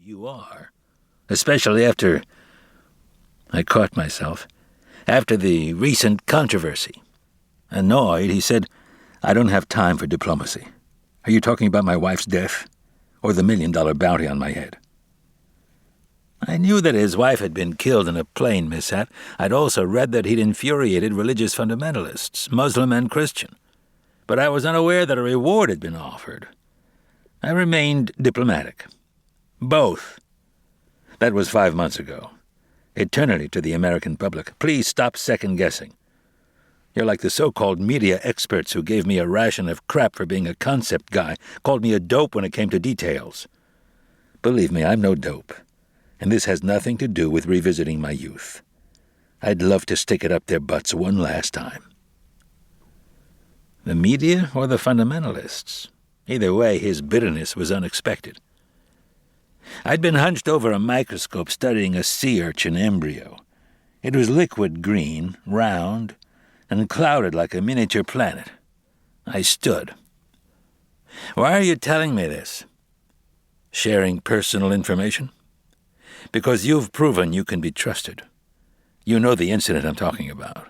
you are, especially after... I caught myself. After the recent controversy. Annoyed, he said, "I don't have time for diplomacy. Are you talking about my wife's death, or the $1 million bounty on my head?" I knew that his wife had been killed in a plane mishap. I'd also read that he'd infuriated religious fundamentalists, Muslim and Christian. But I was unaware that a reward had been offered. I remained diplomatic. Both. That was 5 months ago. Eternity to the American public. Please stop second-guessing. You're like the so-called media experts who gave me a ration of crap for being a concept guy, called me a dope when it came to details. Believe me, I'm no dope. And this has nothing to do with revisiting my youth. I'd love to stick it up their butts one last time. The media or the fundamentalists? Either way, his bitterness was unexpected. I'd been hunched over a microscope studying a sea urchin embryo. It was liquid green, round, and clouded like a miniature planet. I stood. "Why are you telling me this?" "Sharing personal information?" "Because you've proven you can be trusted. You know the incident I'm talking about.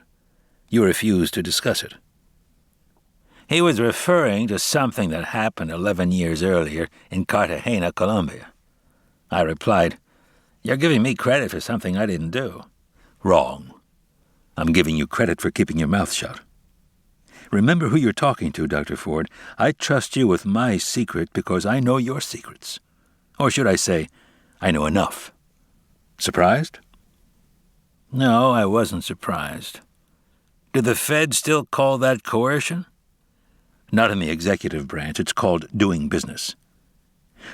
You refuse to discuss it." He was referring to something that happened 11 years earlier in Cartagena, Colombia. I replied, "You're giving me credit for something I didn't do." "Wrong. I'm giving you credit for keeping your mouth shut. Remember who you're talking to, Dr. Ford. I trust you with my secret because I know your secrets. Or should I say, I know enough. Surprised?" No, I wasn't surprised. Do the Fed still call that coercion? Not in the executive branch. It's called doing business.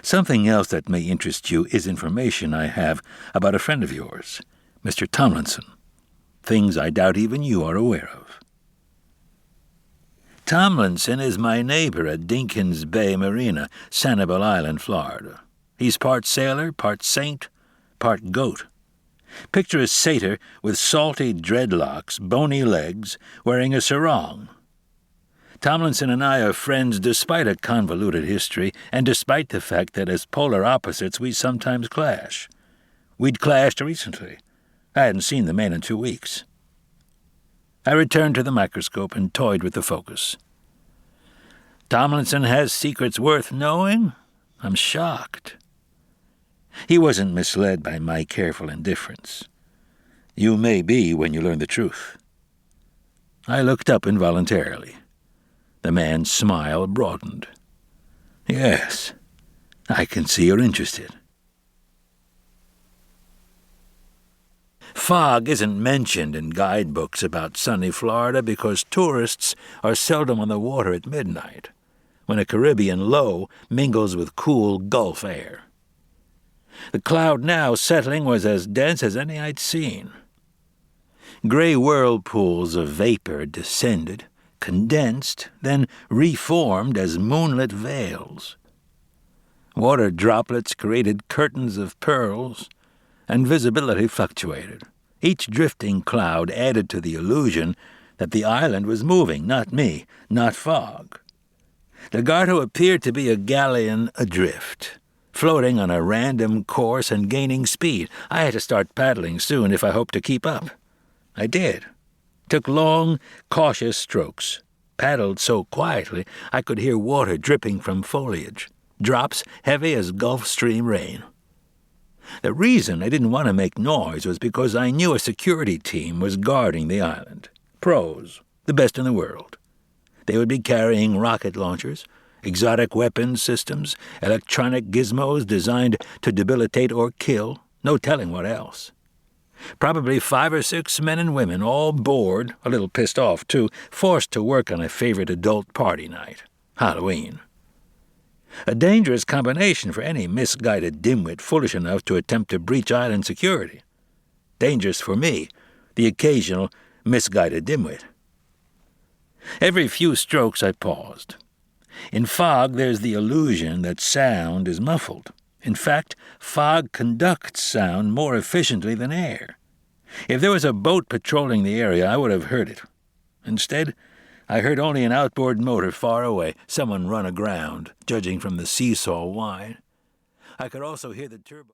Something else that may interest you is information I have about a friend of yours, Mr. Tomlinson. Things I doubt even you are aware of. Tomlinson is my neighbor at Dinkins Bay Marina, Sanibel Island, Florida. He's part sailor, part saint, part goat. Picture a satyr with salty dreadlocks, bony legs, wearing a sarong. Tomlinson and I are friends despite a convoluted history and despite the fact that as polar opposites we sometimes clash. We'd clashed recently. I hadn't seen the man in 2 weeks. I returned to the microscope and toyed with the focus. Tomlinson has secrets worth knowing? I'm shocked. He wasn't misled by my careful indifference. You may be when you learn the truth. I looked up involuntarily. The man's smile broadened. Yes, I can see you're interested. Fog isn't mentioned in guidebooks about sunny Florida because tourists are seldom on the water at midnight, when a Caribbean low mingles with cool Gulf air. The cloud now settling was as dense as any I'd seen. Gray whirlpools of vapor descended, condensed, then reformed as moonlit veils. Water droplets created curtains of pearls, and visibility fluctuated. Each drifting cloud added to the illusion that the island was moving, not me, not fog. The Garto appeared to be a galleon adrift, floating on a random course and gaining speed. I had to start paddling soon if I hoped to keep up. I did. Took long, cautious strokes. Paddled so quietly I could hear water dripping from foliage, drops heavy as Gulf Stream rain. The reason I didn't want to make noise was because I knew a security team was guarding the island. Pros, the best in the world. They would be carrying rocket launchers, exotic weapons systems, electronic gizmos designed to debilitate or kill, no telling what else. Probably 5 or 6 men and women, all bored, a little pissed off too, forced to work on a favorite adult party night, Halloween. A dangerous combination for any misguided dimwit foolish enough to attempt to breach island security. Dangerous for me, the occasional misguided dimwit. Every few strokes I paused. In fog there's the illusion that sound is muffled. In fact, fog conducts sound more efficiently than air. If there was a boat patrolling the area, I would have heard it. Instead, I heard only an outboard motor far away, someone run aground, judging from the seesaw whine. I could also hear the turbo.